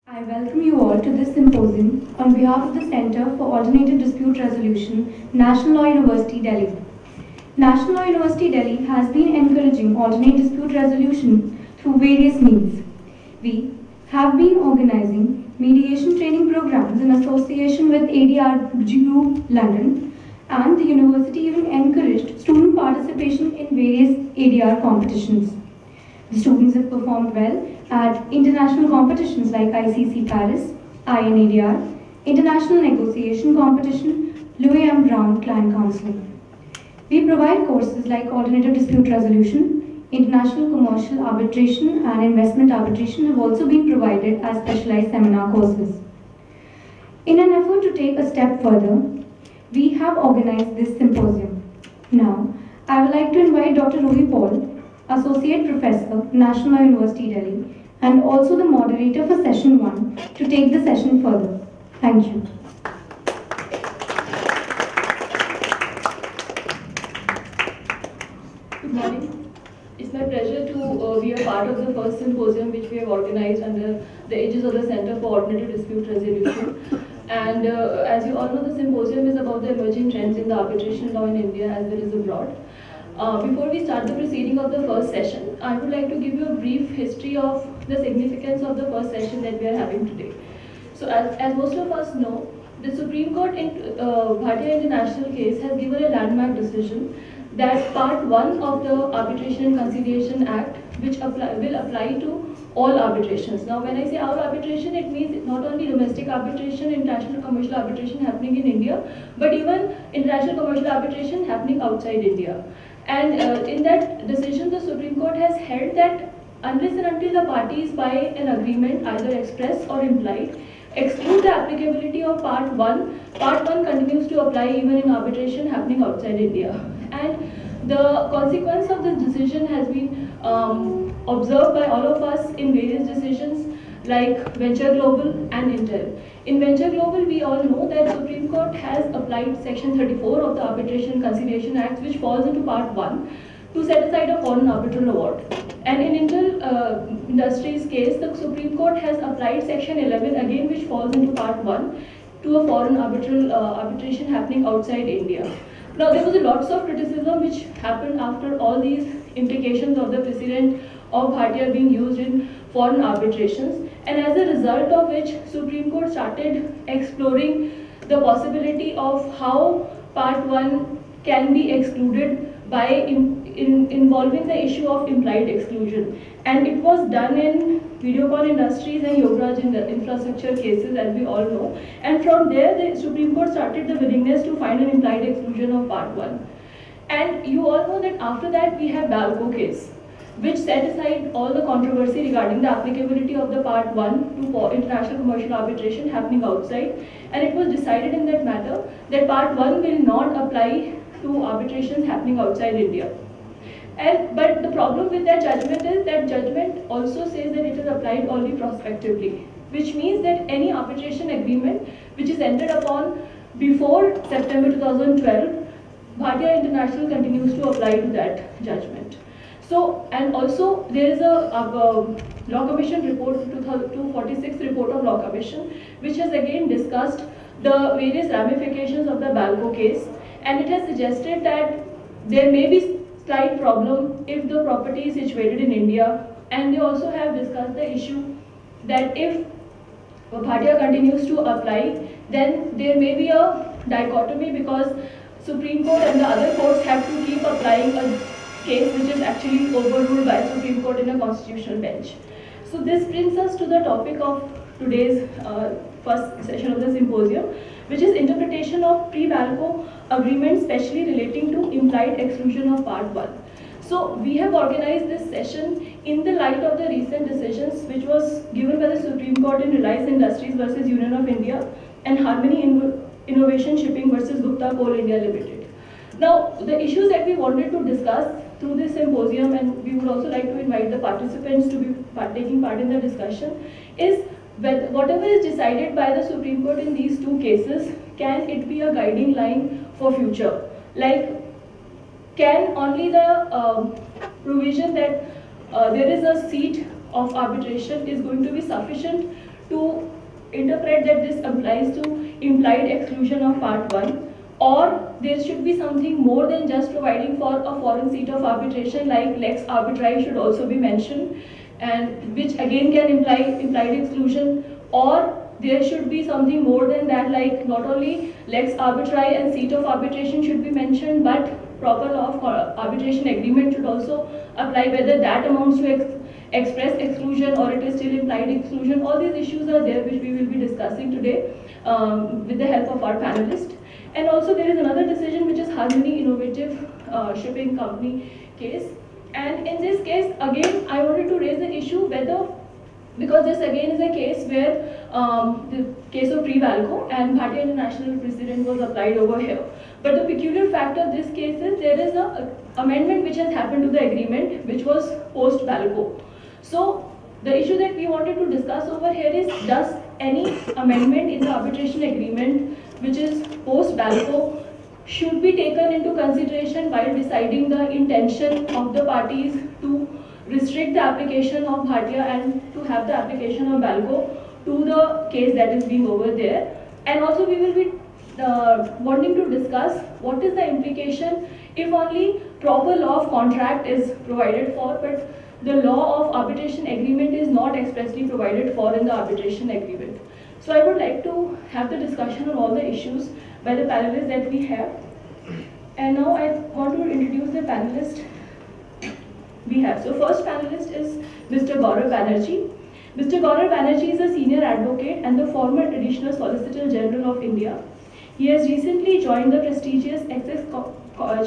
I welcome you all to this symposium on behalf of the Center for Alternative Dispute Resolution, National Law University, Delhi. National Law University, Delhi has been encouraging alternate dispute resolution through various means. We have been organizing mediation training programs in association with ADR Group London, and the university even encouraged student participation in various ADR competitions. The students have performed well at international competitions like ICC Paris, INADR, International Negotiation Competition, Louis M. Brown Client Counseling. We provide courses like Alternative Dispute Resolution, International Commercial Arbitration and Investment Arbitration have also been provided as specialized seminar courses. In an effort to take a step further, we have organized this symposium. Now, I would like to invite Dr. Rohi Paul, Associate Professor, National Law University, Delhi, and also the moderator for session 1 to take the session further. Thank you. Good morning. It's my pleasure to be a part of the first symposium which we have organized under the aegis of the Center for Alternative Dispute Resolution. And as you all know, the symposium is about the emerging trends in the arbitration law in India as well as abroad. Before we start the proceeding of the first session, I would like to give you a brief history of the significance of the first session that we are having today. So as most of us know, the Supreme Court in Bhatia International case has given a landmark decision that Part 1 of the Arbitration and Conciliation Act, which will apply to all arbitrations. Now, when I say all arbitration, it means not only domestic arbitration, international commercial arbitration happening in India, but even international commercial arbitration happening outside India. And in that decision, the Supreme Court has held that unless and until the parties by an agreement, either express or implied, exclude the applicability of Part 1, Part 1 continues to apply even in arbitration happening outside India. And the consequence of this decision has been observed by all of us in various decisions like Venture Global and Intel. In Venture Global, we all know that Supreme Court has applied Section 34 of the Arbitration and Conciliation Act, which falls into Part 1, to set aside a foreign arbitral award. And in Intel Industries case, the Supreme Court has applied Section 11 again, which falls into Part 1, to a foreign arbitration happening outside India. Now, there was a lots of criticism which happened after all these implications of the precedent of Bhatia being used in foreign arbitrations, and as a result of which Supreme Court started exploring the possibility of how Part 1 can be excluded by involving the issue of implied exclusion. And it was done in Videocon Industries and Yograj in the infrastructure cases, as we all know. And from there, the Supreme Court started the willingness to find an implied exclusion of Part 1. And you all know that after that, we have Balco case, which set aside all the controversy regarding the applicability of the Part 1 to international commercial arbitration happening outside. And it was decided in that matter that Part 1 will not apply to arbitrations happening outside India. But the problem with that judgment is that judgment also says that it is applied only prospectively, which means that any arbitration agreement which is entered upon before September 2012, Bhatia International continues to apply to that judgment. So, and also there is a Law Commission report, 246 report of Law Commission, which has again discussed the various ramifications of the Balco case, and it has suggested that there may be slight problem if the property is situated in India, and they also have discussed the issue that if Bhatia continues to apply, then there may be a dichotomy because Supreme Court and the other courts have to keep applying a case which is actually overruled by Supreme Court in a constitutional bench. So this brings us to the topic of today's first session of the symposium, which is interpretation of pre-Balco agreements, especially relating to implied exclusion of Part 1. So we have organized this session in the light of the recent decisions which was given by the Supreme Court in Reliance Industries versus Union of India and Harmony Innovation Shipping versus Gupta Coal India Limited. Now, the issues that we wanted to discuss through this symposium, and we would also like to invite the participants to be taking part in the discussion, is whatever is decided by the Supreme Court in these two cases, can it be a guiding line for future? Like, can only the provision that there is a seat of arbitration is going to be sufficient to interpret that this applies to implied exclusion of Part 1, or there should be something more than just providing for a foreign seat of arbitration, like lex arbitrae should also be mentioned, and which again can imply implied exclusion, or there should be something more than that, like not only lex arbitrae and seat of arbitration should be mentioned, but proper law of arbitration agreement should also apply, whether that amounts to express exclusion or it is still implied exclusion. All these issues are there which we will be discussing today with the help of our panelists. And also there is another decision which is Harmony Innovative Shipping Company case. And in this case, again, I wanted to raise the issue whether, because this again is a case where the case of Pre-Valco and Bhatia International precedent was applied over here. But the peculiar fact of this case is there is an amendment which has happened to the agreement which was post-Valco. So the issue that we wanted to discuss over here is, does any amendment in the arbitration agreement which is post-Valco should be taken into consideration while deciding the intention of the parties to restrict the application of Bhatia and to have the application of Valco to the case that is being over there. And also we will be wanting to discuss what is the implication if only proper law of contract is provided for, but the law of arbitration agreement is not expressly provided for in the arbitration agreement. So I would like to have the discussion on all the issues by the panelists that we have. And now I want to introduce the panelists we have. So first panelist is Mr. Gaurav Banerjee. Mr. Gaurav Banerjee is a senior advocate and the former Additional Solicitor General of India. He has recently joined the prestigious Essex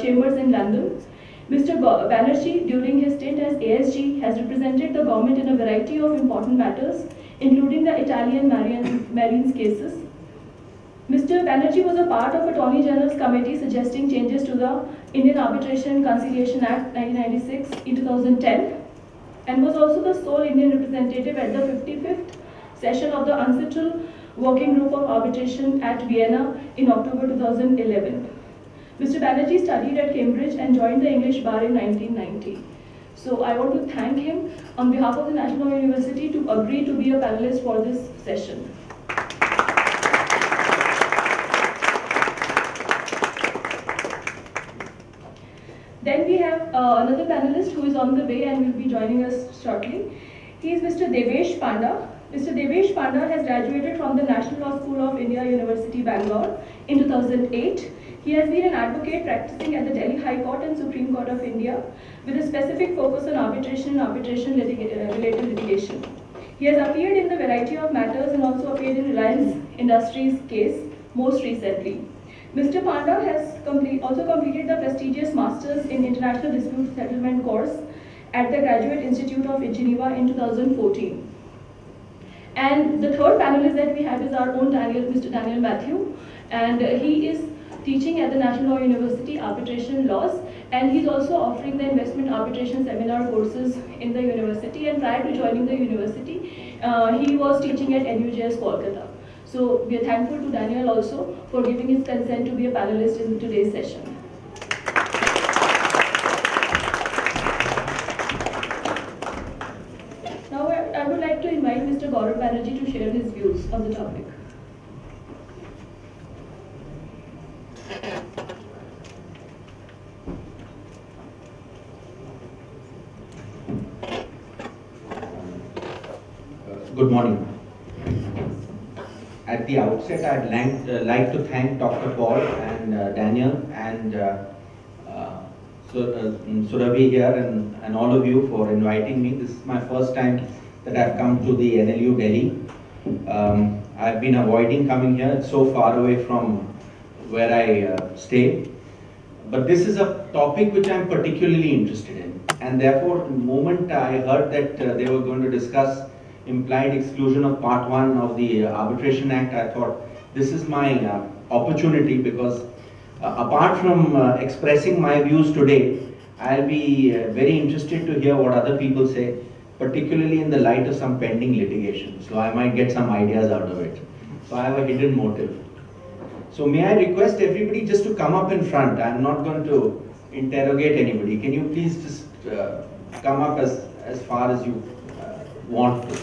Chambers in London. Mr. Banerjee, during his stint as ASG, has represented the government in a variety of important matters, including the Italian Marines cases. Mr. Banerjee was a part of Attorney General's committee suggesting changes to the Indian Arbitration and Conciliation Act 1996 in 2010, and was also the sole Indian representative at the 55th session of the UNCITRAL Working Group of Arbitration at Vienna in October 2011. Mr. Banerjee studied at Cambridge and joined the English bar in 1990. So I want to thank him on behalf of the National University to agree to be a panelist for this session. Then we have another panelist who is on the way and will be joining us shortly. He is Mr. Devesh Panda. Mr. Devesh Panda has graduated from the National Law School of India, University, Bangalore in 2008. He has been an advocate practicing at the Delhi High Court and Supreme Court of India with a specific focus on arbitration and arbitration-related litigation. He has appeared in a variety of matters and also appeared in Reliance Industries case most recently. Mr. Panda has also completed the prestigious Masters in International Dispute Settlement course at the Graduate Institute of Geneva in 2014. And the third panelist that we have is our own Mr. Daniel Matthew, and he is teaching at the National Law University Arbitration Laws, and he's also offering the investment arbitration seminar courses in the university, and prior to joining the university, he was teaching at NUJS Kolkata. So we are thankful to Daniel also for giving his consent to be a panelist in today's session. Now I would like to invite Mr. Gaurav Banerjee to share his views on the topic. Good morning. At the outset, I'd like to thank Dr. Paul and Daniel and Surabhi here and all of you for inviting me. This is my first time that I've come to the NLU Delhi. I've been avoiding coming here. It's so far away from where I stay. But this is a topic which I'm particularly interested in. And therefore, the moment I heard that they were going to discuss implied exclusion of Part 1 of the Arbitration Act, I thought this is my opportunity, because apart from expressing my views today, I'll be very interested to hear what other people say, particularly in the light of some pending litigation. So I might get some ideas out of it. So I have a hidden motive. So may I request everybody just to come up in front. I'm not going to interrogate anybody. Can you please just come up as far as you want to.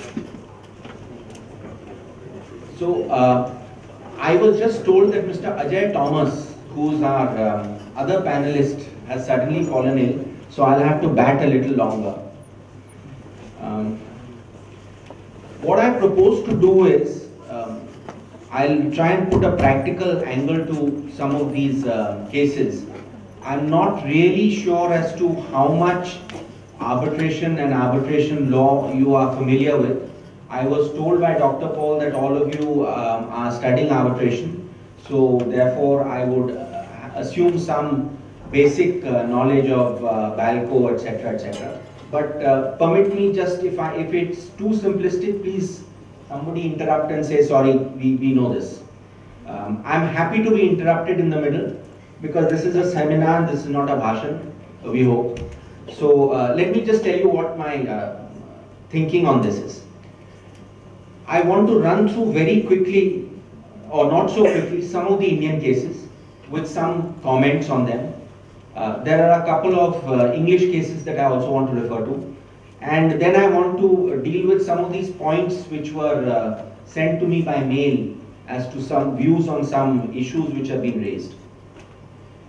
So I was just told that Mr. Ajay Thomas, who's our other panelist, has suddenly fallen ill. So I'll have to bat a little longer. What I propose to do is, I'll try and put a practical angle to some of these cases. I'm not really sure as to how much arbitration and arbitration law you are familiar with. I was told by Dr. Paul that all of you are studying arbitration, so therefore I would assume some basic knowledge of BALCO, etc., etc. But permit me just, if it's too simplistic, please somebody interrupt and say, sorry, we know this. I'm happy to be interrupted in the middle because this is a seminar, this is not a bhashan, we hope. So let me just tell you what my thinking on this is. I want to run through very quickly, or not so quickly, some of the Indian cases with some comments on them. There are a couple of English cases that I also want to refer to. And then I want to deal with some of these points which were sent to me by mail as to some views on some issues which have been raised.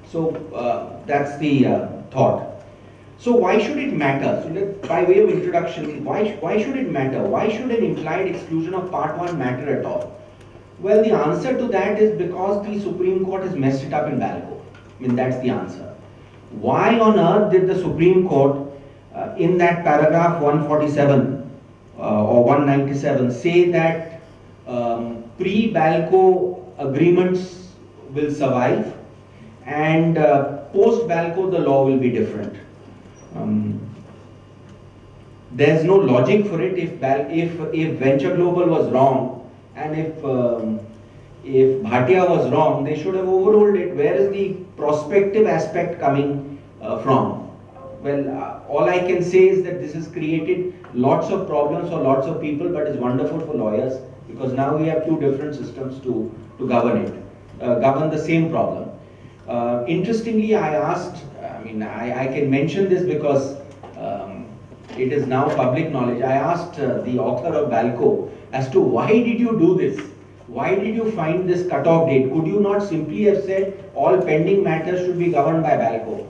So that's the thought. So why should it matter? So by way of introduction, why should it matter? Why should an implied exclusion of Part 1 matter at all? Well, the answer to that is because the Supreme Court has messed it up in BALCO. I mean, that's the answer. Why on earth did the Supreme Court, in that paragraph 147 or 197, say that pre-BALCO agreements will survive and post-BALCO the law will be different? There's no logic for it. If Venture Global was wrong and if Bhatia was wrong, they should have overruled it. Where is the prospective aspect coming from? Well, all I can say is that this has created lots of problems for lots of people, but it's wonderful for lawyers because now we have two different systems to govern it, govern the same problem. Interestingly, I asked, I can mention this because it is now public knowledge. I asked the author of BALCO as to why did you do this? Why did you find this cutoff date? Could you not simply have said all pending matters should be governed by BALCO?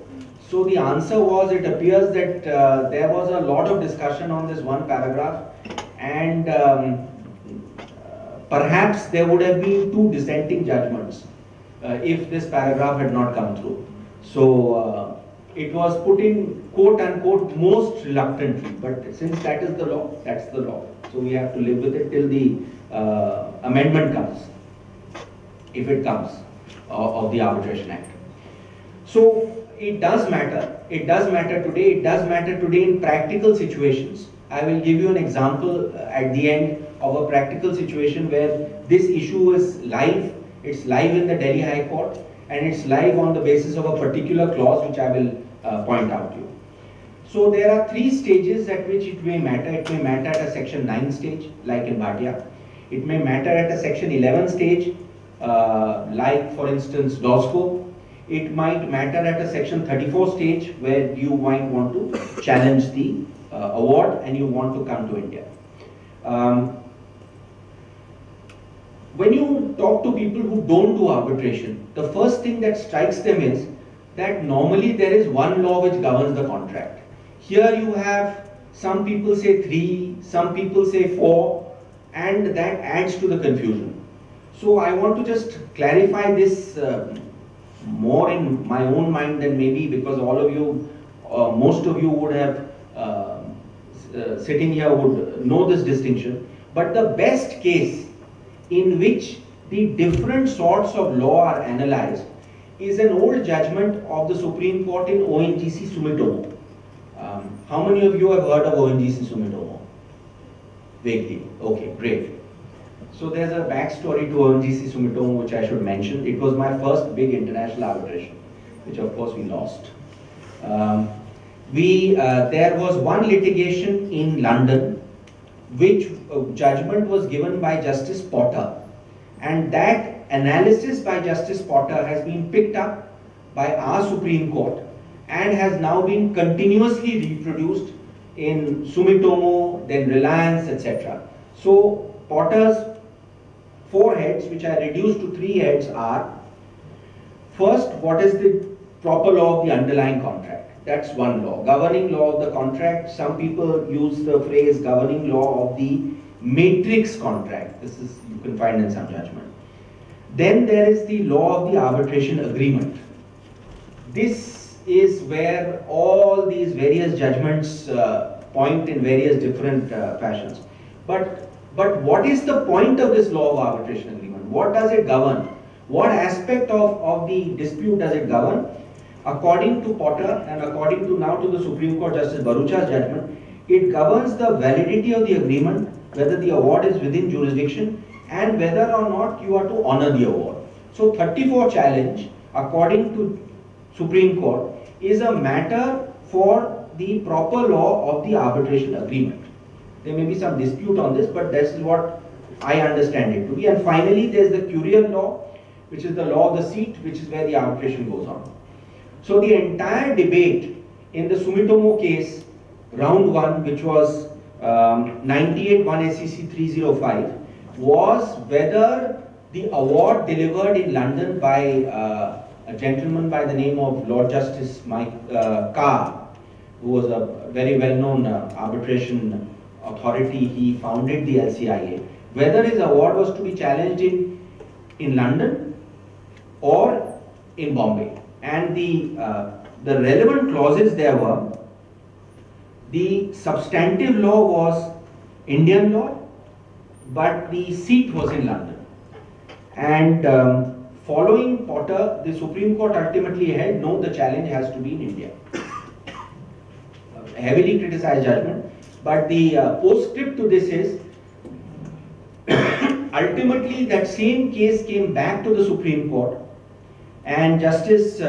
So the answer was, it appears that there was a lot of discussion on this one paragraph, and perhaps there would have been two dissenting judgments if this paragraph had not come through. So it was put in quote unquote most reluctantly, but since that is the law, that's the law. So we have to live with it till the amendment comes, if it comes, of the Arbitration Act. So it does matter. It does matter today. It does matter today in practical situations. I will give you an example at the end of a practical situation where this issue is live. It's live in the Delhi High Court and it's live on the basis of a particular clause which I will point out to you. So there are three stages at which it may matter. It may matter at a section 9 stage, like in Bhatia. It may matter at a section 11 stage, like for instance DOSCO. It might matter at a section 34 stage where you might want to challenge the award and you want to come to India. When you talk to people who don't do arbitration, the first thing that strikes them is that normally there is one law which governs the contract. Here you have, some people say 3, some people say 4, and that adds to the confusion. So I want to just clarify this more in my own mind than maybe because all of you, most of you would have, sitting here would know this distinction. But the best case in which the different sorts of law are analyzed is an old judgment of the Supreme Court in ONGC Sumitomo. How many of you have heard of ONGC Sumitomo? Vaguely. Okay, great. So there's a backstory to ONGC Sumitomo which I should mention. It was my first big international arbitration, which of course we lost. There was one litigation in London which judgment was given by Justice Potter, and that analysis by Justice Potter has been picked up by our Supreme Court and has now been continuously reproduced in Sumitomo, then Reliance, etc. So Potter's 4 heads, which I reduced to 3 heads, are: first, what is the proper law of the underlying contract? That's one law. Governing law of the contract. Some people use the phrase governing law of the matrix contract. This is, you can find in some judgment. Then there is the law of the arbitration agreement. This is where all these various judgments point in various different fashions. But what is the point of this law of arbitration agreement? What does it govern? What aspect of the dispute does it govern? According to Potter and according to now to the Supreme Court Justice Bharucha's judgment, it governs the validity of the agreement, whether the award is within jurisdiction and whether or not you are to honor the award. So 34 challenge, according to Supreme Court, is a matter for the proper law of the arbitration agreement. There may be some dispute on this, but this is what I understand it to be. And finally, there is the Curial law, which is the law of the seat, which is where the arbitration goes on. So the entire debate in the Sumitomo case, round 1, which was 98 1 SEC 305, was whether the award delivered in London by a gentleman by the name of Lord Justice Mike Carr, who was a very well-known arbitration authority. He founded the LCIA. Whether his award was to be challenged in London or in Bombay. And the relevant clauses there were: the substantive law was Indian law, but the seat was in London. And following Potter, the Supreme Court ultimately held no, the challenge has to be in India. Heavily criticized judgment, but the postscript to this is ultimately that same case came back to the Supreme Court, and Justice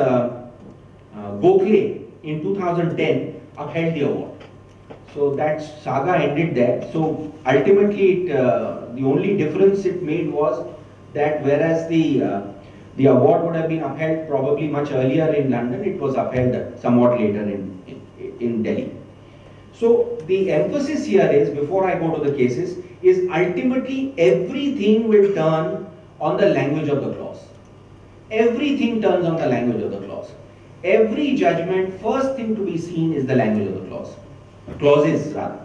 Gokhale in 2010 upheld the award. So that saga ended there. So ultimately, the only difference it made was that whereas the award would have been upheld probably much earlier in London, it was upheld somewhat later in Delhi. So the emphasis here is, before I go to the cases, is ultimately everything will turn on the language of the clause. Everything turns on the language of the clause. Every judgment, first thing to be seen is the language of the clause. Clauses rather.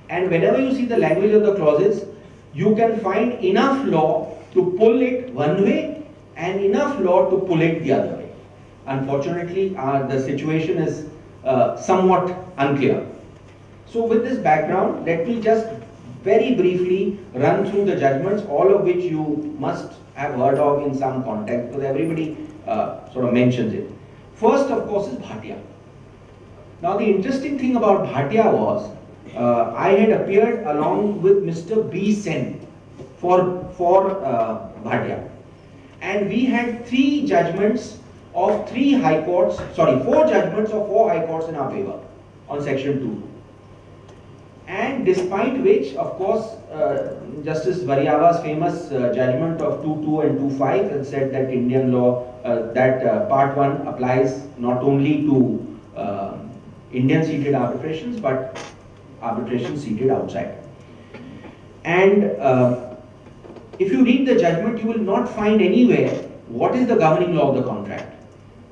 And whenever you see the language of the clauses, you can find enough law to pull it one way and enough law to pull it the other way. Unfortunately, the situation is somewhat unclear. So with this background, let me just very briefly run through the judgments, all of which you must have heard of in some context, because everybody sort of mentions it. First, of course, is Bhatia. Now, the interesting thing about Bhatia was, I had appeared along with Mr. B. Sen for Bhatia. And we had 3 judgments of 3 high courts, 4 judgments of 4 high courts in our favor on section 2. And despite which, of course, Justice Variava's famous judgment of 2.2 and 2.5 had said that Indian law, that part 1 applies not only to Indian seated arbitrations, but arbitration seated outside. And if you read the judgment, you will not find anywhere what is the governing law of the contract.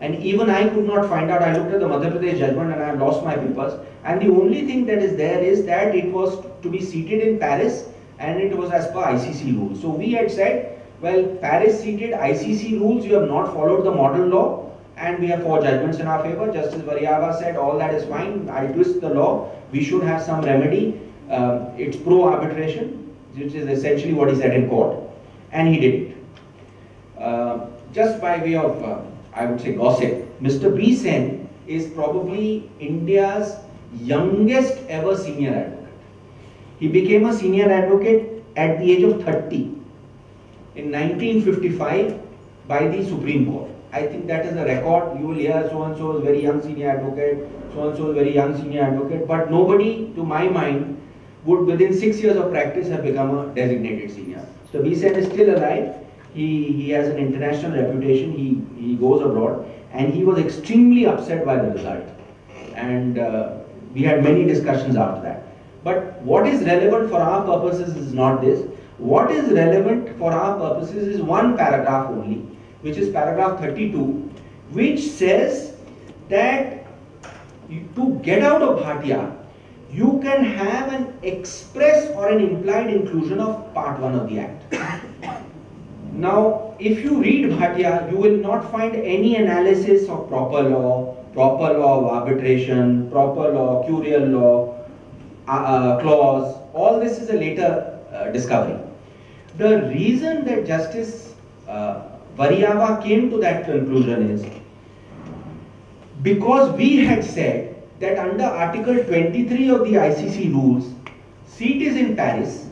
And even I could not find out. I looked at the Madhya Pradesh judgment and I have lost my papers. And the only thing that is there is that it was to be seated in Paris and it was as per ICC rules. So we had said, well, Paris seated ICC rules, you have not followed the model law, and we have 4 judgments in our favor. Justice Variava said, all that is fine, I twist the law, we should have some remedy. It's pro-arbitration, which is essentially what he said in court, and he did it. Just by way of, I would say, gossip, Mr. B. Sen is probably India's youngest ever senior advocate. He became a senior advocate at the age of 30 in 1955 by the Supreme Court. I think that is a record. You will hear so-and-so is very young senior advocate, so-and-so is very young senior advocate, but nobody, to my mind, would within 6 years of practice have become a designated senior. So B. Sen is still alive. He has an international reputation. He goes abroad, and he was extremely upset by the result. And we had many discussions after that. But what is relevant for our purposes is not this. What is relevant for our purposes is one paragraph only, which is paragraph 32, which says that to get out of Bhatia, you can have an express or an implied inclusion of part 1 of the Act. Now, if you read Bhatia, you will not find any analysis of proper law of arbitration, proper law, curial law, clause. All this is a later discovery. The reason that Justice Variava came to that conclusion is because we had said that under Article 23 of the ICC rules, seat is in Paris,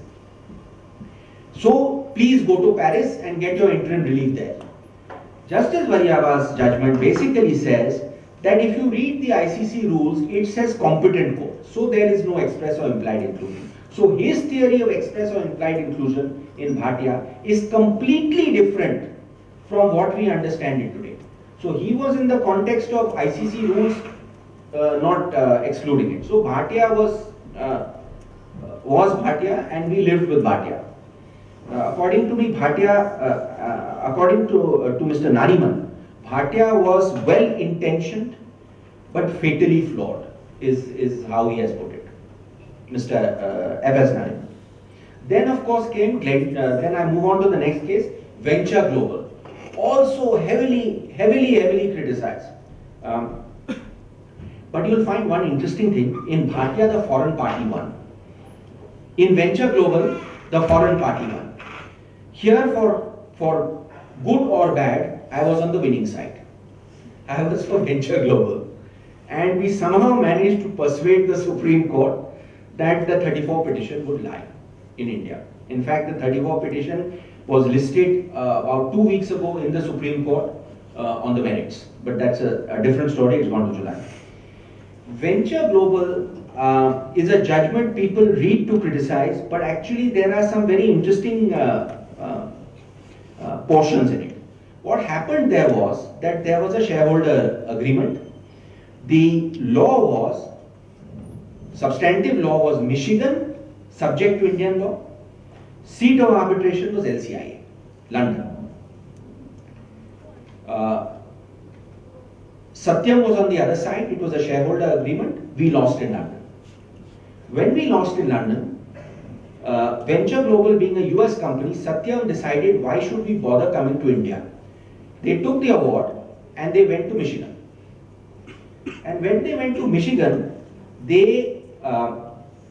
so please go to Paris and get your interim relief there. Justice Variava's judgment basically says that if you read the ICC rules, it says competent court, so there is no express or implied inclusion. So his theory of express or implied inclusion in Bhatia is completely different from what we understand it today. So he was in the context of ICC rules, not excluding it. So Bhatia was Bhatia, and we lived with Bhatia. According to me, Bhatia, according to Mr. Nariman, Bhatia was well-intentioned but fatally flawed, is how he has put it, Mr. F.S. Nariman. Then of course came, then I move on to the next case, Venture Global. Also heavily criticized. But you'll find one interesting thing. In Bhatia, the foreign party won. In Venture Global, the foreign party won. Here, for good or bad, I was on the winning side. I was for Venture Global. And we somehow managed to persuade the Supreme Court that the 34 petition would lie in India. In fact, the 34 petition was listed about 2 weeks ago in the Supreme Court on the merits. But that's a different story, it's gone to July. Venture Global is a judgment people read to criticize, but actually there are some very interesting portions in it. What happened there was that there was a shareholder agreement. The law was, substantive law was Michigan, subject to Indian law. Seat of arbitration was LCIA, London. Satyam was on the other side. It was a shareholder agreement. We lost in London. When we lost in London, Venture Global being a US company, Satyam decided why should we bother coming to India. They took the award and they went to Michigan. And when they went to Michigan, they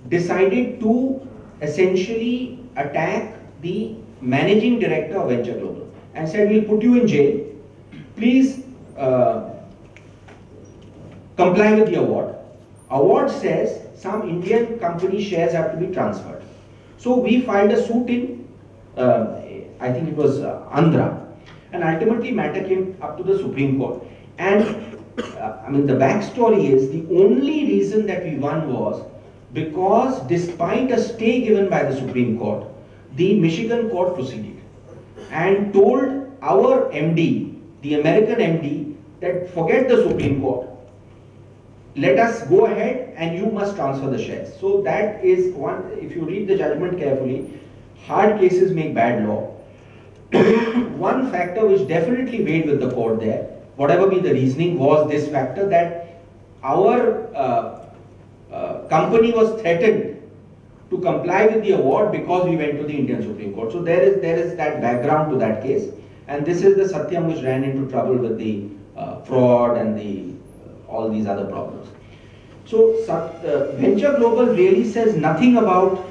decided to essentially attack the managing director of Venture Global and said, we'll put you in jail. Please comply with the award. Award says some Indian company shares have to be transferred. So we filed a suit in, I think it was Andhra, and ultimately matter came up to the Supreme Court. And I mean, the backstory is the only reason that we won was because despite a stay given by the Supreme Court, the Michigan court proceeded and told our MD, the American MD, that forget the Supreme Court. Let us go ahead and you must transfer the shares. So that is one, if you read the judgment carefully, hard cases make bad law. One factor which definitely weighed with the court there, whatever be the reasoning, was this factor that our company was threatened to comply with the award because we went to the Indian Supreme Court. So there is that background to that case, and this is the Satyam which ran into trouble with the fraud and all these other problems. So Venture Global really says nothing about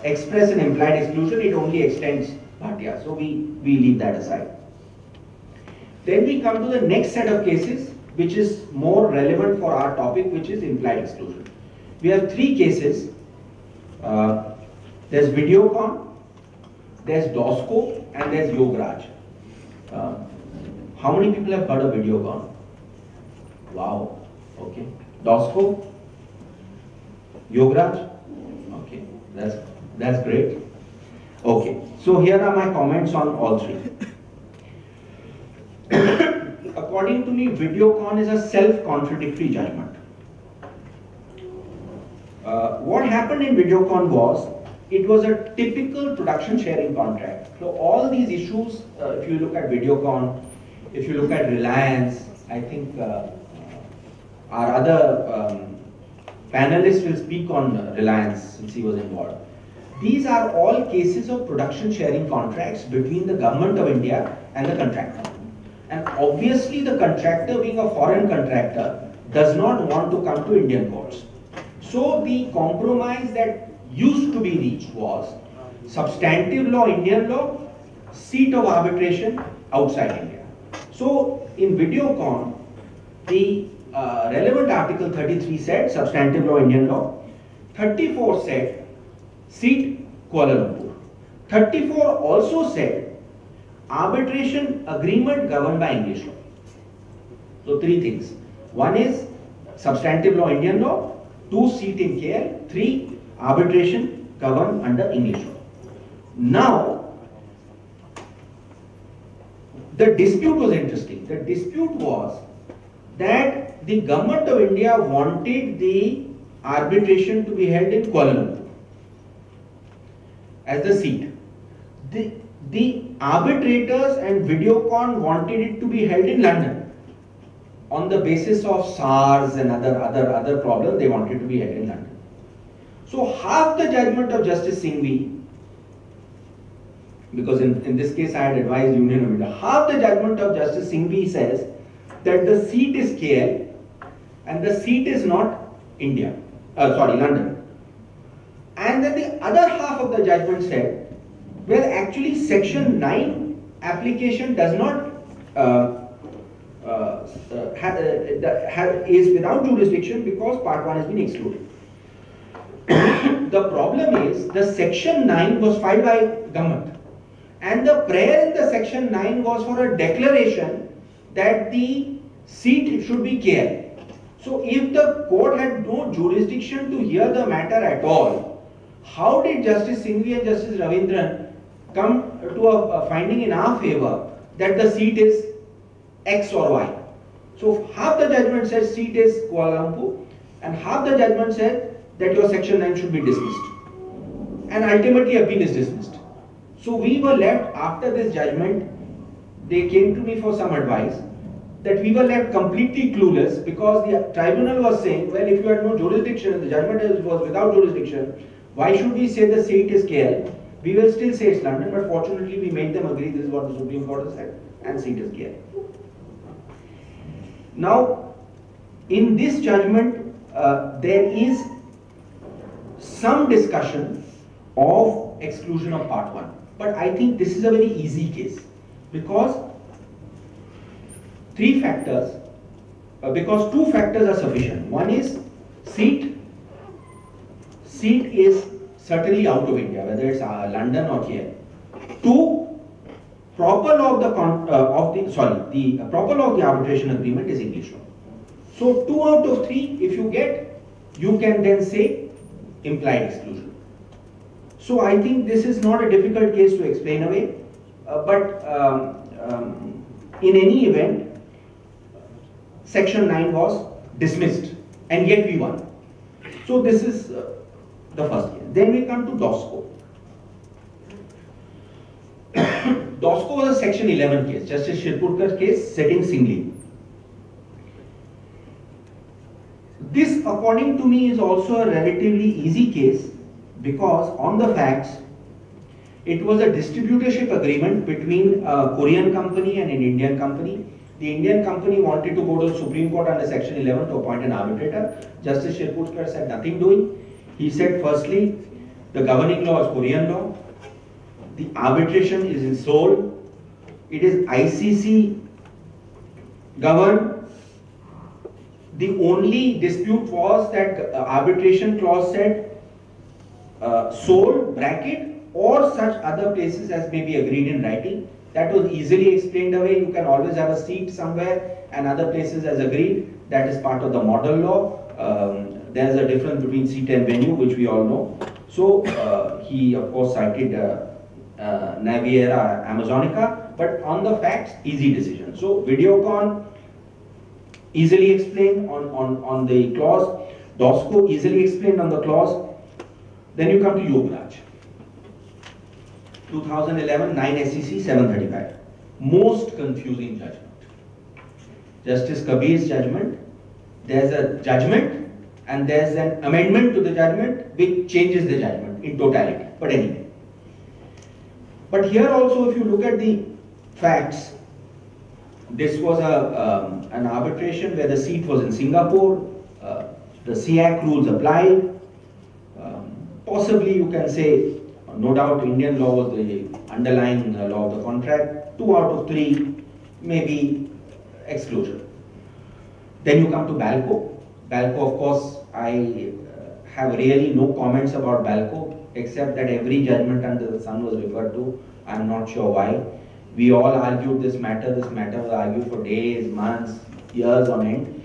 express and implied exclusion, it only extends Bhatia. So we leave that aside. Then we come to the next set of cases which is more relevant for our topic, which is implied exclusion. We have three cases. There's Videocon, there's DOSCO, and there's Yograj. How many people have heard of Videocon? Wow. Okay. DOSCO? Yograj? Okay. That's great. Okay. So here are my comments on all three. According to me, Videocon is a self-contradictory judgment. What happened in Videocon was it was a typical production sharing contract. So all these issues, if you look at Videocon, if you look at Reliance, I think our other panelists will speak on Reliance since he was involved. These are all cases of production sharing contracts between the government of India and the contractor. And obviously the contractor, being a foreign contractor, does not want to come to Indian courts. So the compromise that used to be reached was substantive law, Indian law, seat of arbitration outside India. So in Videocon, the relevant article 33 said substantive law, Indian law. 34 said seat Kuala Lumpur. 34 also said arbitration agreement governed by English law. So three things. One is substantive law, Indian law. 2, seat in KL. 3, arbitration governed under English law. Now, the dispute was interesting. The dispute was that the government of India wanted the arbitration to be held in Kuala Lumpur as the seat. The arbitrators and Videocon wanted it to be held in London on the basis of SARS and other problems. They wanted to be held in London. So half the judgment of Justice Singhvi, because in this case I had advised Union of India, half the judgment of Justice Singhvi says that the seat is KL and the seat is not London. And then the other half of the judgment said, well, actually section 9 application does not is without jurisdiction because part 1 has been excluded. The problem is the section 9 was filed by government, and the prayer in the section 9 was for a declaration that the seat should be KL. So if the court had no jurisdiction to hear the matter at all, how did Justice Singhvi and Justice Ravindran come to a finding in our favor that the seat is X or Y? So half the judgment says seat is Kuala Lumpur and half the judgment said that your section 9 should be dismissed. And ultimately appeal is dismissed. So we were left after this judgment, they came to me for some advice, that we were left completely clueless because the tribunal was saying, well, if you had no jurisdiction and the judgment was without jurisdiction, why should we say the seat is KL? We will still say it's London, but fortunately we made them agree this is what the Supreme Court has said, and seat is KL. Now, in this judgment, there is some discussion of exclusion of part 1. But I think this is a very easy case because two factors are sufficient. One is seat is certainly out of India, whether it's London or KL. 2, proper law of the proper law of the arbitration agreement is English law. So 2 out of 3, if you get, you can then say implied exclusion. So I think this is not a difficult case to explain away, but in any event, section 9 was dismissed and yet we won. So this is the first case. Then we come to DOSCO. DOSCO was a section 11 case, Justice Shirpurkar's case, sitting singly. This, according to me, is also a relatively easy case because on the facts, it was a distributorship agreement between a Korean company and an Indian company. The Indian company wanted to go to the Supreme Court under section 11 to appoint an arbitrator. Justice Shirpurkar said nothing doing. He said, firstly, the governing law is Korean law. The arbitration is in Seoul. It is ICC governed. The only dispute was that arbitration clause said Seoul bracket or such other places as may be agreed in writing. That was easily explained away. You can always have a seat somewhere and other places as agreed. That is part of the model law. There is a difference between seat and venue, which we all know. So he of course cited Naviera Amazonica, but on the facts, easy decision. So Videocon easily explained on the clause. DOSCO easily explained on the clause. Then you come to Yograj. 2011, 9 SEC 735. Most confusing judgment. Justice Kabir's judgment, there's a judgment and there's an amendment to the judgment which changes the judgment in totality. But anyway. But here also, if you look at the facts, this was an arbitration where the seat was in Singapore, the SEAC rules applied. Possibly you can say, no doubt Indian law was the underlying law of the contract. 2 out of 3 maybe exclusion. Then you come to BALCO. BALCO, of course, I have really no comments about BALCO except that every judgment under the sun was referred to. I am not sure why. We all argued this matter. This matter was argued for days, months, years on end.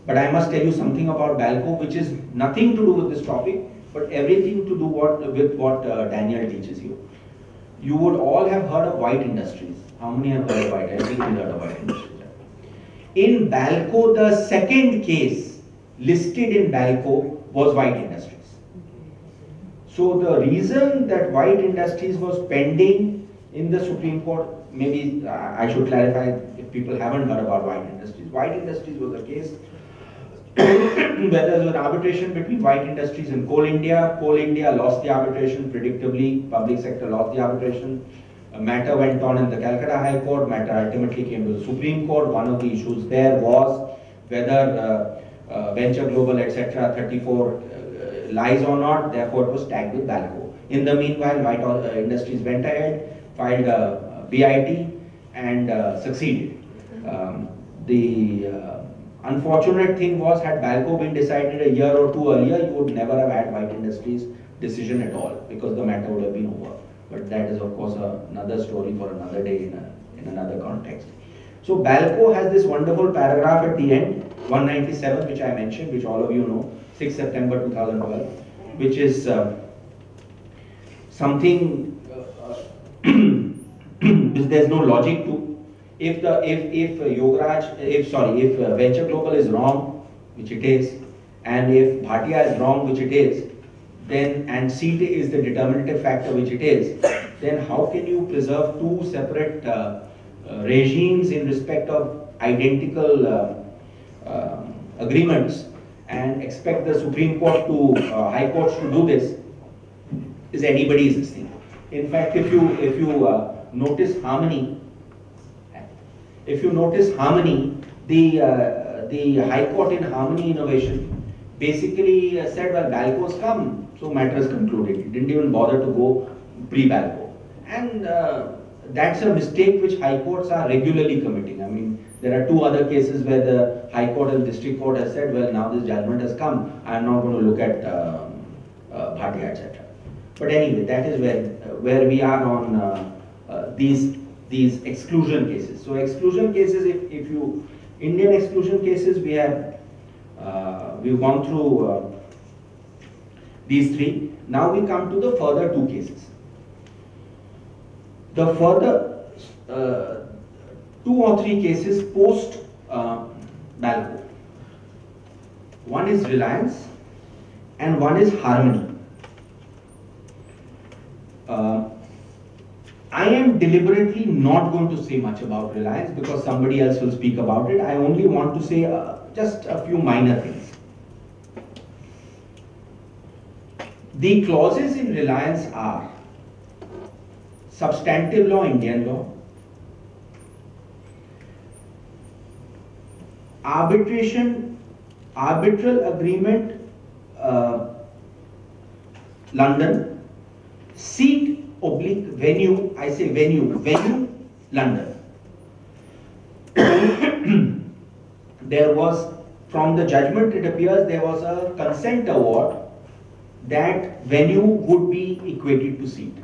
But I must tell you something about BALCO which is nothing to do with this topic, but everything to do with what Daniel teaches you. You would all have heard of White Industries. How many have heard of White? Everybody heard of White Industries. In BALCO, the second case listed in BALCO was White Industries. So the reason that White Industries was pending in the Supreme Court, maybe I should clarify if people haven't heard about White Industries. White Industries was a case where there was an arbitration between White Industries and Coal India. Coal India lost the arbitration, predictably, public sector lost the arbitration. A matter went on in the Calcutta High Court, matter ultimately came to the Supreme Court. One of the issues there was whether Venture Global, etc., 34 lies or not, therefore it was tagged with BALCO. In the meanwhile, White Industries went ahead, filed a BIT and succeeded. The unfortunate thing was, had BALCO been decided a year or 2 earlier, you would never have had White Industries decision at all, because the matter would have been over. But that is, of course, another story for another day in another context. So BALCO has this wonderful paragraph at the end, 197, which I mentioned, which all of you know, 6 September 2012, which is something which there's no logic to. If Venture Global is wrong, which it is, and if Bhatia is wrong, which it is, then, and seat is the determinative factor, which it is, then how can you preserve 2 separate regimes in respect of identical agreements and expect the Supreme Court to, High Courts to do this? Is anybody's thing. In fact, if you notice harmony, the High Court in Harmony Innovation basically said, well, BALCO's come, so matter is concluded. It didn't even bother to go pre-BALCO. And that's a mistake which High Courts are regularly committing. I mean, there are 2 other cases where the High Court and District Court has said, well, now this judgment has come, I am not going to look at Bhatia, etc. But anyway, that is where we are on these exclusion cases. So exclusion cases, if you Indian exclusion cases, we have we've gone through these 3. Now we come to the further 2 cases. The further 2 or 3 cases post BALCO. One is Reliance and one is Harmony. I am deliberately not going to say much about Reliance because somebody else will speak about it. I only want to say just a few minor things. The clauses in Reliance are substantive law, Indian law, arbitral agreement, London, seat / venue, I say venue, London. There was, from the judgment it appears, there was a consent award that venue would be equated to seat.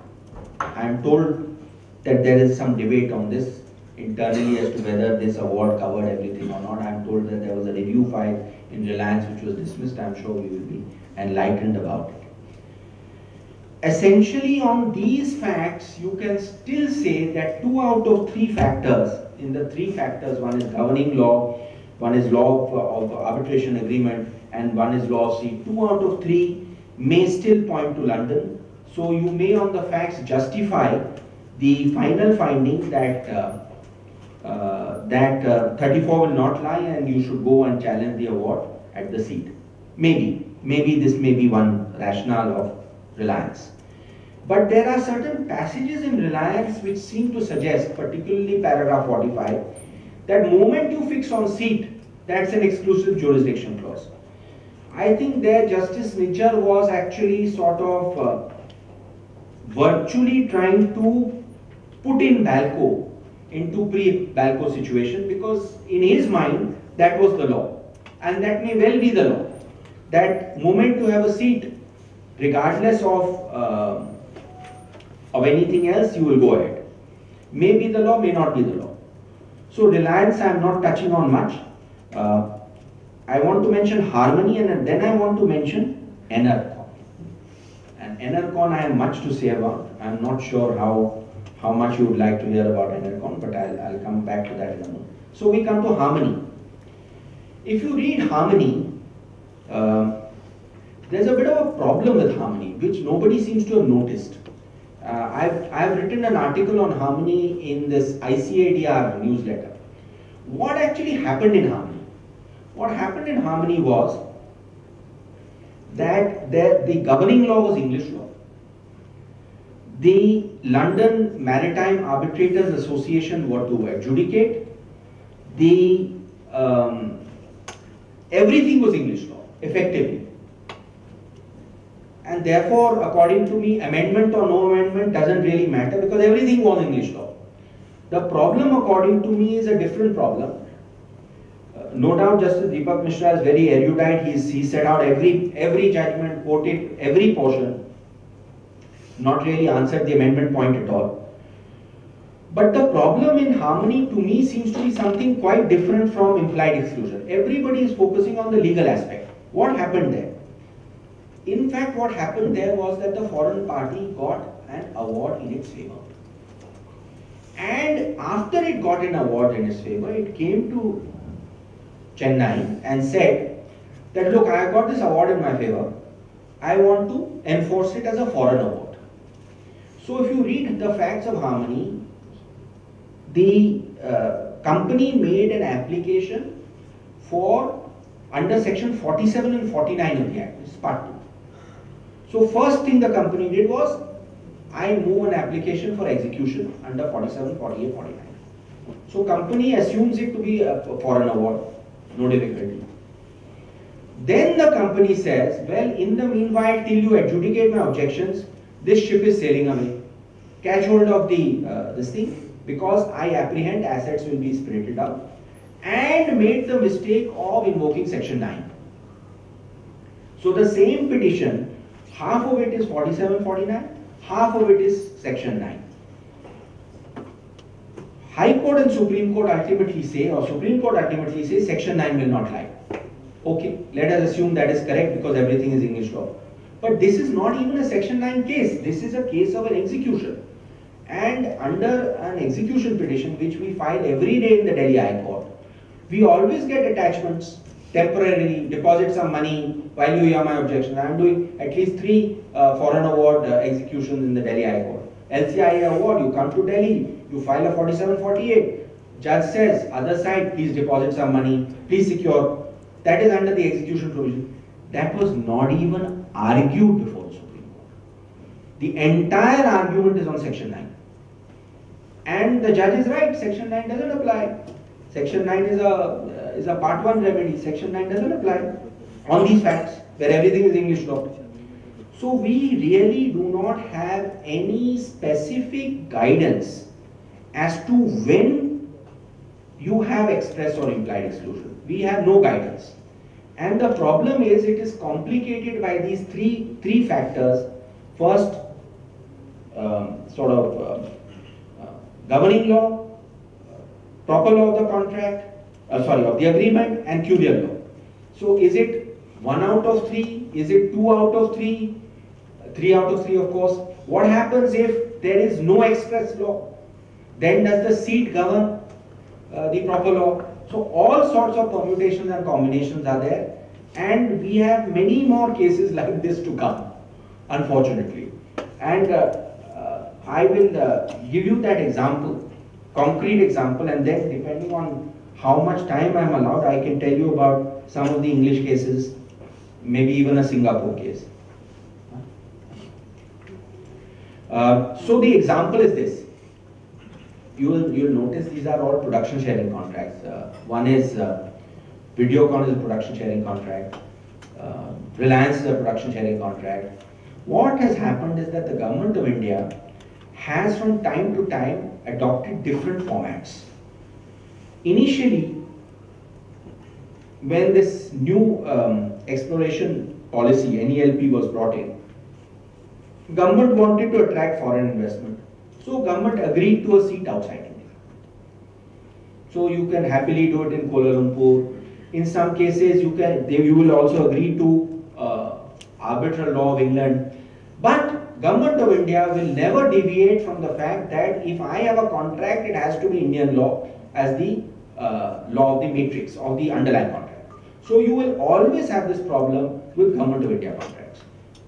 I am told that there is some debate on this internally as to whether this award covered everything or not. I am told that there was a review filed in Reliance which was dismissed. I am sure we will be enlightened about it. Essentially, on these facts, you can still say that 2 out of 3 factors, in the 3 factors, one is governing law, one is law of arbitration agreement, and one is law of seat, 2 out of 3 may still point to London. So you may on the facts justify the final finding that 34 will not lie and you should go and challenge the award at the seat. Maybe this may be one rationale of Reliance. But there are certain passages in Reliance which seem to suggest, particularly paragraph 45, that moment you fix on seat, that's an exclusive jurisdiction clause. I think there Justice Nichar was actually sort of virtually trying to put in Balco into pre-Balco situation, because in his mind that was the law, and that may well be the law, that moment you have a seat, regardless of anything else, you will go ahead. May be the law, may not be the law. So Reliance I am not touching on much. I want to mention Harmony, and then I want to mention Enercon. And Enercon I have much to say about. I am not sure how much you would like to hear about Enercon, but I'll come back to that in a moment. So we come to Harmony. If you read Harmony, there's a bit of a problem with Harmony, which nobody seems to have noticed. I've written an article on Harmony in this ICADR newsletter. What actually happened in Harmony? What happened in Harmony was that the governing law was English law. The London Maritime Arbitrators Association were to adjudicate. Everything was English law, effectively. And therefore, according to me, amendment or no amendment doesn't really matter, because everything was English law. The problem, according to me, is a different problem. No doubt Justice Deepak Mishra is very erudite. He set out every judgment, quoted every portion, not really answered the amendment point at all. But the problem in Harmony to me seems to be something quite different from implied exclusion. Everybody is focusing on the legal aspect. What happened there? In fact, what happened there was that the foreign party got an award in its favor. And after it got an award in its favor, it came to Chennai and said that, look, I have got this award in my favor. I want to enforce it as a foreign award. So if you read the facts of Harmony, the company made an application for under section 47 and 49 of the Act, which is part 2. So first thing the company did was, I move an application for execution under 47, 48, 49. So company assumes it to be a foreign award, no difficulty. Then the company says, well, in the meanwhile, till you adjudicate my objections, this ship is sailing away. Catch hold of this thing, because I apprehend assets will be spirited out, and made the mistake of invoking section 9. So the same petition, half of it is 47, 49, half of it is section 9. High Court and Supreme Court ultimately say, or Supreme Court ultimately says, section 9 will not lie. Okay, let us assume that is correct, because everything is English law. But this is not even a section 9 case. This is a case of an execution. And under an execution petition, which we file every day in the Delhi High Court, we always get attachments, temporarily deposit some money while you hear my objections. I am doing at least 3 foreign award executions in the Delhi High Court. LCIA award, you come to Delhi, you file a 47-48. Judge says, other side, please deposit some money, please secure. That is under the execution provision. That was not even argued before the Supreme Court. The entire argument is on section 9. And the judge is right, section 9 doesn't apply. Section 9 is a part 1 remedy. Section 9 doesn't apply on these facts where everything is English law. So we really do not have any specific guidance as to when you have express or implied exclusion. We have no guidance. And the problem is, it is complicated by these three factors. First, governing law, proper law of the contract, of the agreement, and Cuvier law. So is it 1 out of 3? Is it 2 out of 3? 3 out of 3, of course. What happens if there is no express law? Then does the seat govern the proper law? So all sorts of permutations and combinations are there, and we have many more cases like this to come, unfortunately. And I will give you that example, concrete example, and then depending on how much time I am allowed, I can tell you about some of the English cases, maybe even a Singapore case. So the example is this. You'll notice these are all production sharing contracts. One is Videocon is a production sharing contract. Reliance is a production sharing contract. What has happened is that the government of India has from time to time adopted different formats. Initially, when this new exploration policy, NELP, was brought in, government wanted to attract foreign investment. So government agreed to a seat outside India. So you can happily do it in Kuala Lumpur. In some cases, you will also agree to arbitral law of England. But government of India will never deviate from the fact that if I have a contract, it has to be Indian law as the law of the matrix of the underlying contract. So you will always have this problem with government of India contracts.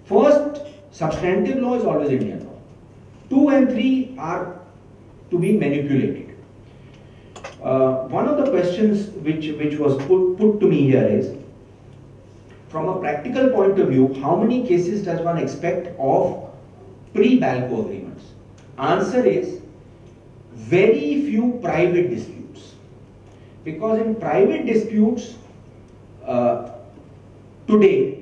First, substantive law is always Indian law. 2 and 3 are to be manipulated. One of the questions which was put to me here is, from a practical point of view, how many cases does one expect of pre-BALCO agreements? Answer is very few private disputes. Because in private disputes today,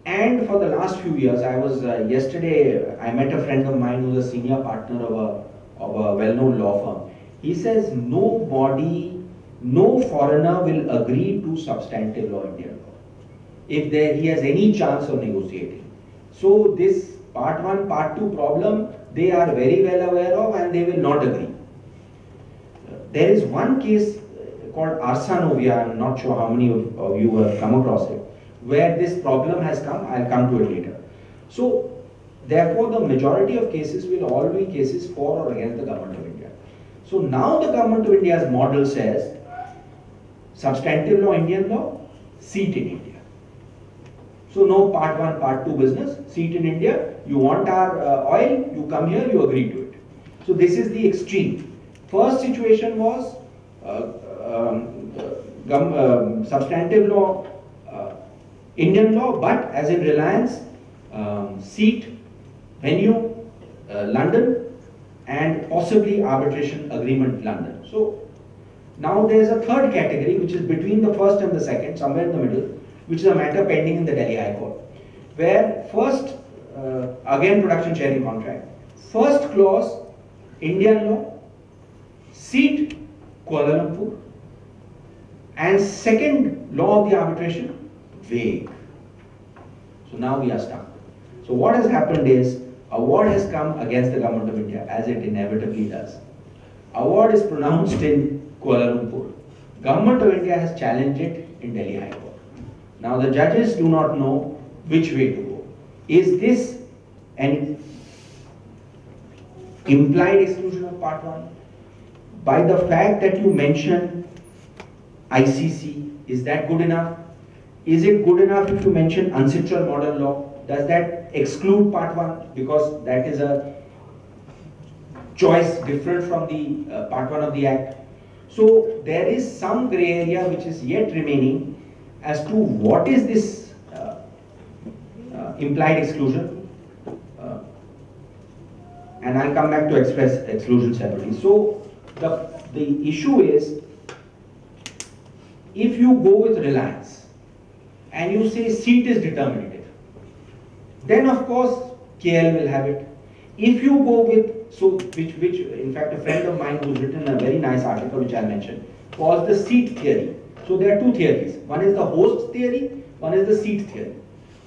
and for the last few years, I was yesterday, I met a friend of mine who's a senior partner of a well-known law firm. He says nobody, no foreigner will agree to substantive law Indian law if he has any chance of negotiating. So this part 1, part 2 problem, they are very well aware of and they will not agree. There is one case called Arsa Novia, I'm not sure how many of you have come across it, where this problem has come. I'll come to it later. So therefore the majority of cases will all be cases for or against the government of India. So now the government of India's model says substantive law Indian law, seat in India. So no part 1, part 2 business, seat in India. You want our oil, you come here, you agree to it. So this is the extreme. First situation was substantive law Indian law, but as in Reliance, seat, venue, London, and possibly arbitration agreement, London. So now there is a third category which is between the first and the second, somewhere in the middle, which is a matter pending in the Delhi High Court, where first, again production sharing contract, first clause Indian law, seat Kuala Lumpur, and second law of the arbitration vague. So now we are stuck. So what has happened is, award has come against the government of India, as it inevitably does. Award is pronounced in Kuala Lumpur. Government of India has challenged it in Delhi High Court. Now the judges do not know which way to go. Is this an implied exclusion of part 1? By the fact that you mention ICC, is that good enough? Is it good enough if you mention ancestral model law? Does that exclude part 1? Because that is a choice different from the part 1 of the Act. So there is some grey area which is yet remaining as to what is this implied exclusion. And I'll come back to express exclusion separately. So the issue is, if you go with Reliance and you say seat is determinative, then of course KL will have it. If you go with, which in fact a friend of mine who's written a very nice article which I mentioned, calls the seat theory. So there are two theories. One is the host theory, one is the seat theory.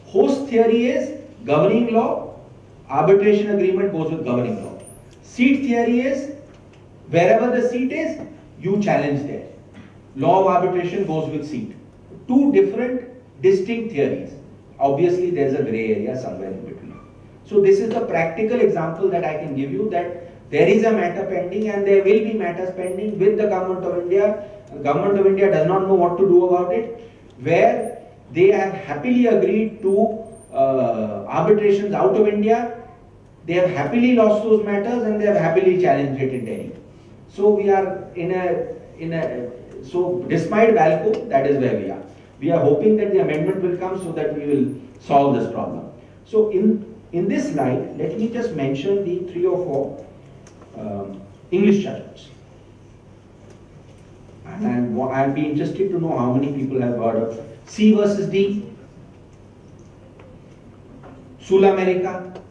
Host theory is governing law, arbitration agreement goes with governing law. Seat theory is wherever the seat is, you challenge there. Law of arbitration goes with seat. Two different distinct theories. Obviously there is a grey area somewhere in between. So this is the practical example that I can give you, that there is a matter pending and there will be matters pending with the government of India. The government of India does not know what to do about it, where they have happily agreed to arbitrations out of India. They have happily lost those matters and they have happily challenged it in Delhi. So we are so despite Valco, that is where we are. We are hoping that the amendment will come so that we will solve this problem. So in this light, let me just mention the 3 or 4 English judgments. And I'll be interested to know how many people have heard of C versus D, Sulamerica.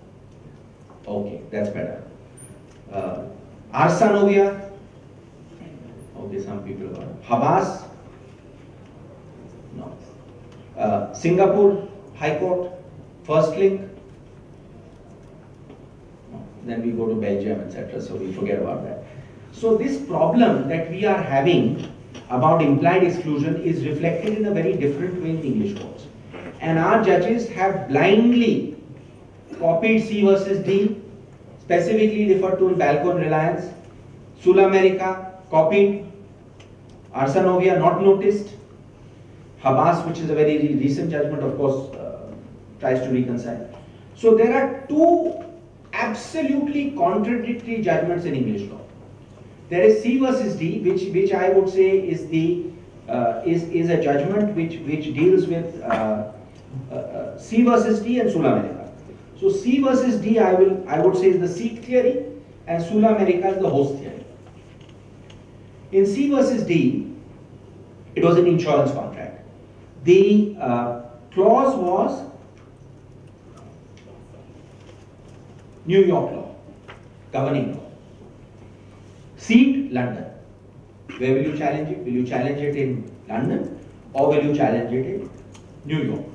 Okay, that's better. Arsanovia. Okay, some people have heard of Habas. No. Singapore High Court, First Link. No. Then we go to Belgium, etc. So we forget about that. So this problem that we are having about implied exclusion is reflected in a very different way in English courts. And our judges have blindly copied C versus D, specifically referred to in Valco and Reliance. Sulamerica copied, Arsanovia not noticed. Habas, which is a very recent judgment, of course, tries to reconcile. So there are 2 absolutely contradictory judgments in English law. There is C versus D, which I would say is is a judgment which deals with C versus D and Sulamerica. So C versus D, I would say is the seat theory, and Sulamerica is the host theory. In C versus D, it was an insurance contract. The clause was New York law, governing law. Seat, London. Where will you challenge it? Will you challenge it in London or will you challenge it in New York?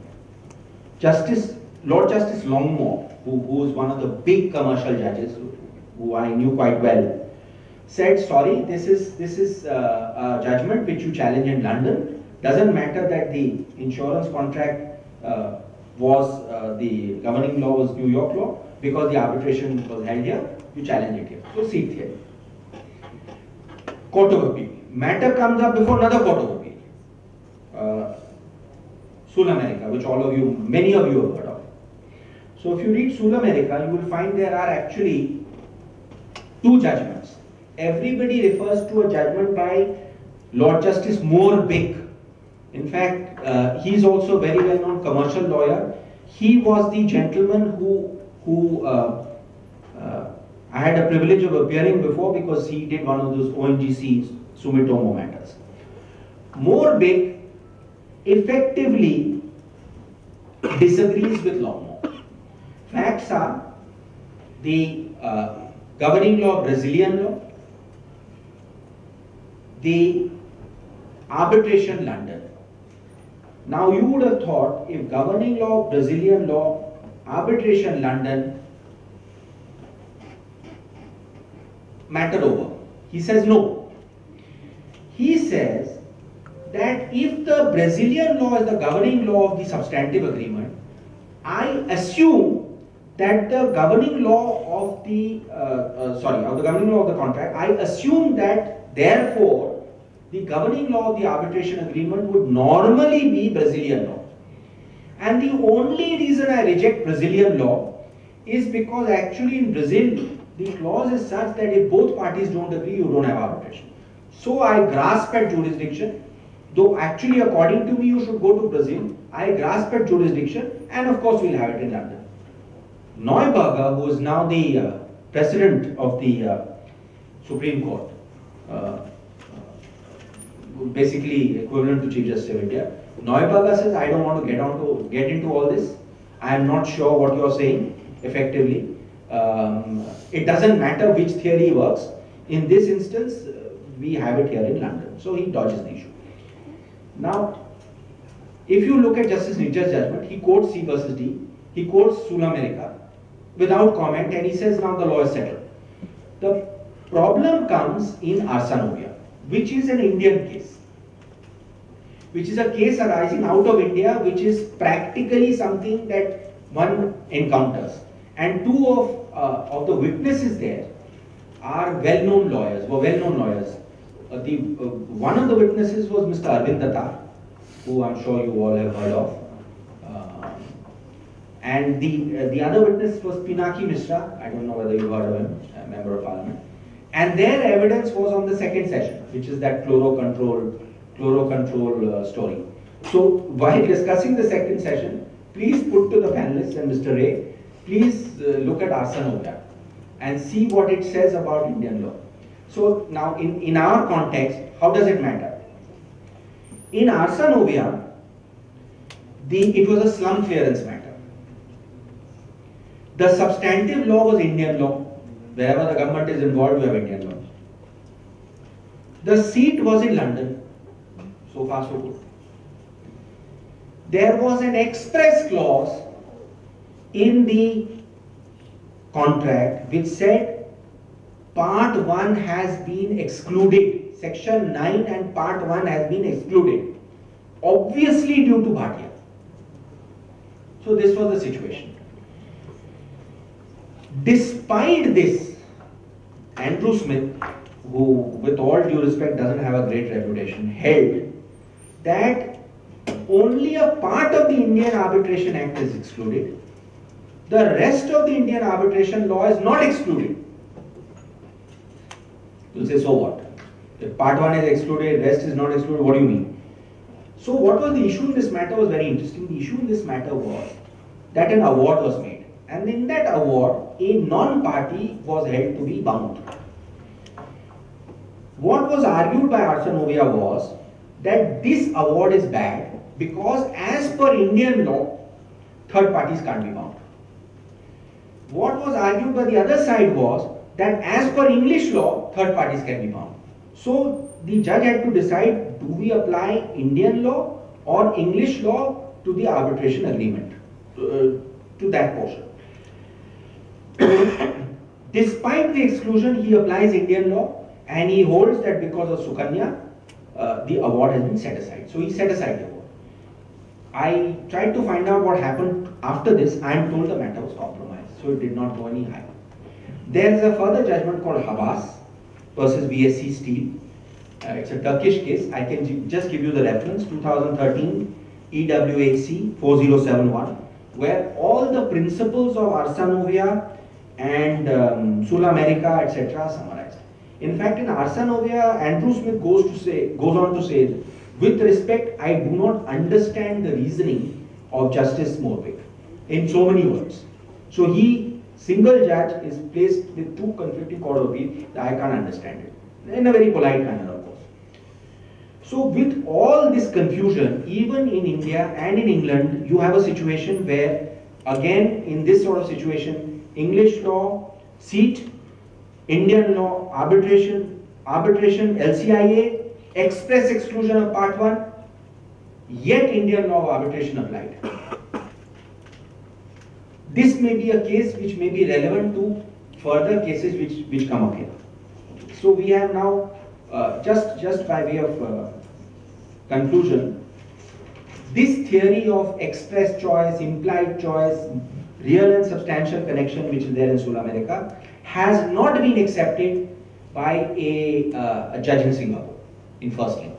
Lord Justice Longmore, who is one of the big commercial judges, who I knew quite well, said, sorry, this is a judgment which you challenge in London. Doesn't matter that the insurance contract was the governing law was New York law, because the arbitration was held here, you challenge it here. So seat theory. Court of Appeal. Matter comes up before another Court of Appeal. Sulamerica, which many of you have heard of. So if you read Sulamerica, you will find there are actually 2 judgments. Everybody refers to a judgment by Lord Justice Moore-Bick. In fact, he is also a very well-known commercial lawyer. He was the gentleman who I had a privilege of appearing before because he did one of those ONGC Sumitomo matters. Moore-Bick effectively disagrees with Longmore. Facts are the governing law, Brazilian law, the arbitration, London. Now you would have thought if governing law, Brazilian law, arbitration, London, matter over. He says no. He says that if the Brazilian law is the governing law of the substantive agreement, I assume that the governing law of the governing law of the contract, I assume that therefore the governing law of the arbitration agreement would normally be Brazilian law. And the only reason I reject Brazilian law is because actually in Brazil the clause is such that if both parties don't agree, you don't have arbitration. So I grasp at jurisdiction, though actually according to me you should go to Brazil. I grasp at jurisdiction, and of course we'll have it in London. Neuberger, who is now the president of the Supreme Court, basically equivalent to Chief Justice of India, Neuberger says, I don't want to get into all this. I am not sure what you are saying effectively. It doesn't matter which theory works. In this instance, we have it here in London. So he dodges the issue. Now, if you look at Justice Richard's judgment, he quotes C versus D, he quotes Sulamerica without comment, and he says now the law is settled. The problem comes in Arsanovia, which is an Indian case, which is a case arising out of India, which is practically something that one encounters. And 2 of the witnesses there are well-known lawyers, one of the witnesses was Mr. Arvind Datta, who I'm sure you all have heard of. And the other witness was Pinaki Mishra. I don't know whether you heard of him, a member of parliament. And their evidence was on the second session, which is that chloro control story. So while discussing the second session, please put to the panelists and Mr. Ray, please look at Arsanovia and see what it says about Indian law. So now in our context, how does it matter? In Arsanovia, it was a slum clearance matter. The substantive law was Indian law. Wherever the government is involved, we have Indian law. The seat was in London. So far, so good. There was an express clause in the contract which said Part 1 has been excluded. Section 9 and Part 1 has been excluded. Obviously due to Bhatia. So this was the situation. Despite this, Andrew Smith, who with all due respect doesn't have a great reputation, held that only a part of the Indian Arbitration Act is excluded. The rest of the Indian arbitration law is not excluded. You'll say, so what? If part 1 is excluded, rest is not excluded, what do you mean? So what was the issue in this matter was very interesting. The issue in this matter was that an award was made. And in that award, a non-party was held to be bound. What was argued by Arsanovia was that this award is bad because as per Indian law, third parties can't be bound. What was argued by the other side was that as per English law, third parties can be bound. So the judge had to decide, do we apply Indian law or English law to the arbitration agreement, to that portion. Despite the exclusion, he applies Indian law and he holds that because of Sukanya, the award has been set aside. So he set aside the award. I tried to find out what happened after this. I am told the matter was compromised, so it did not go any higher. There is a further judgment called Habas versus VSC Steel. It's a Turkish case. I can just give you the reference, 2013 EWHC 4071, where all the principles of Arsanovia and Sul America, etc. are summarized. In fact, in Arsanovia, Andrew Smith goes on to say, with respect, I do not understand the reasoning of Justice Morwick in so many words. So single judge is placed with two conflicting court of appeal that I can't understand it. In a very polite manner, of course. So with all this confusion, even in India and in England, you have a situation where, again, in this sort of situation, English law, seat, Indian law, arbitration, LCIA, express exclusion of part 1, yet Indian law of arbitration applied. This may be a case which may be relevant to further cases which come up here. So we have now, just by way of conclusion, this theory of express choice, implied choice, real and substantial connection which is there in Sul America has not been accepted by a judge in Singapore in first link.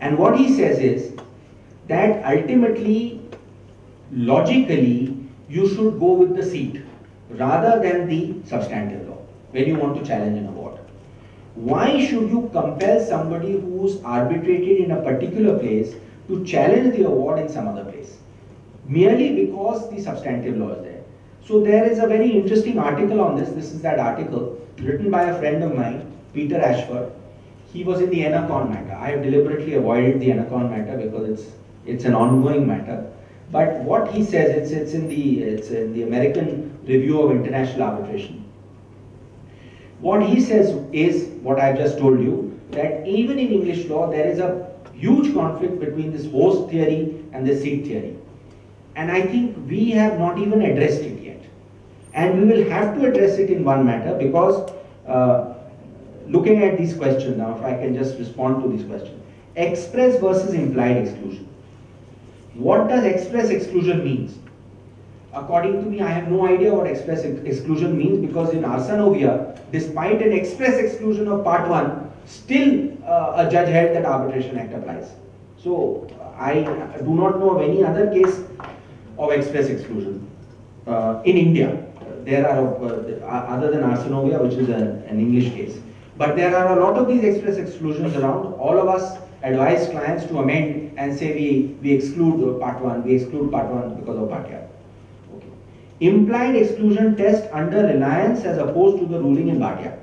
And what he says is that ultimately, logically, you should go with the seat rather than the substantive law when you want to challenge an award. Why should you compel somebody who's arbitrated in a particular place to challenge the award in some other place? Merely because the substantive law is there. So there is a very interesting article on this. This is that article written by a friend of mine, Peter Ashford. He was in the Enacon matter. I have deliberately avoided the Enacon matter because it's an ongoing matter. But what he says, it's in the American Review of International Arbitration. What he says is what I've just told you, that even in English law there is a huge conflict between this host theory and the seat theory. And I think we have not even addressed it yet. And we will have to address it in one matter because looking at these questions now, if I can just respond to these questions. Express versus implied exclusion. What does express exclusion means? According to me, I have no idea what express exclusion means because in Arsanovia, despite an express exclusion of part 1, still a judge held that Arbitration Act applies. So I do not know of any other case of express exclusion. In India, there are, other than Arsenovia, which is an English case, but there are a lot of these express exclusions around. All of us advise clients to amend and say we exclude part 1, we exclude part 1 because of Bhatia. Okay. Implied exclusion test under Reliance as opposed to the ruling in Bhatia.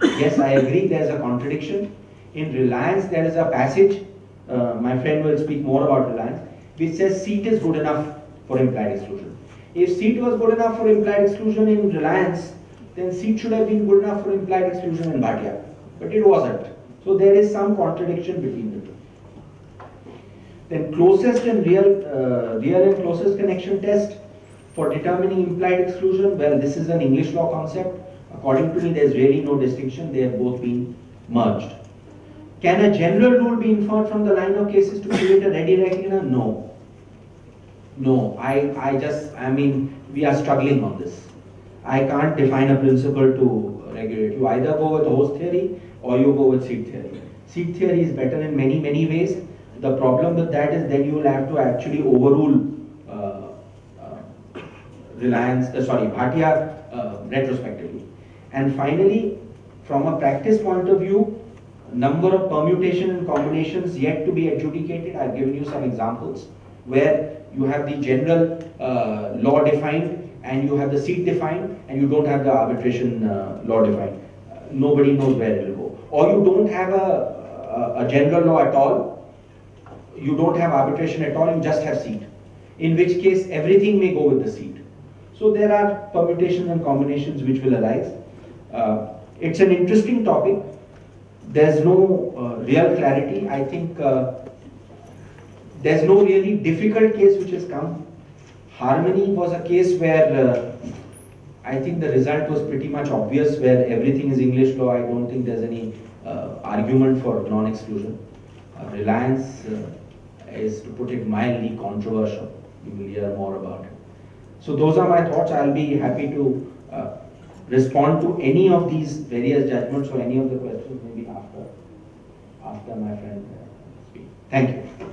Yes, I agree there is a contradiction. In Reliance there is a passage, my friend will speak more about Reliance, which says seat is good enough for implied exclusion. If seat was good enough for implied exclusion in Reliance, then seat should have been good enough for implied exclusion in Bhatia. But it wasn't. So there is some contradiction between the two. Then closest and real and closest connection test for determining implied exclusion. Well, this is an English law concept. According to me, there is really no distinction. They have both been merged. Can a general rule be inferred from the line of cases to create a ready reckoner? No. No, I mean, we are struggling on this. I can't define a principle to regulate. You either go with host theory or you go with seat theory. Seat theory is better in many, many ways. The problem with that is then you will have to actually overrule Bhatia retrospectively. And finally, from a practice point of view, number of permutation and combinations yet to be adjudicated. I've given you some examples where you have the general law defined and you have the seat defined and you don't have the arbitration law defined. Nobody knows where it will go. Or you don't have a general law at all, you don't have arbitration at all, you just have seat. In which case everything may go with the seat. So there are permutations and combinations which will arise. It's an interesting topic. There's no real clarity. I think there's no really difficult case which has come. Harmony was a case where I think the result was pretty much obvious, where everything is English law. I don't think there's any argument for non-exclusion. Reliance is, to put it mildly, controversial. You will hear more about it. So those are my thoughts. I'll be happy to respond to any of these various judgments or any of the questions maybe after my friend speaks. Thank you.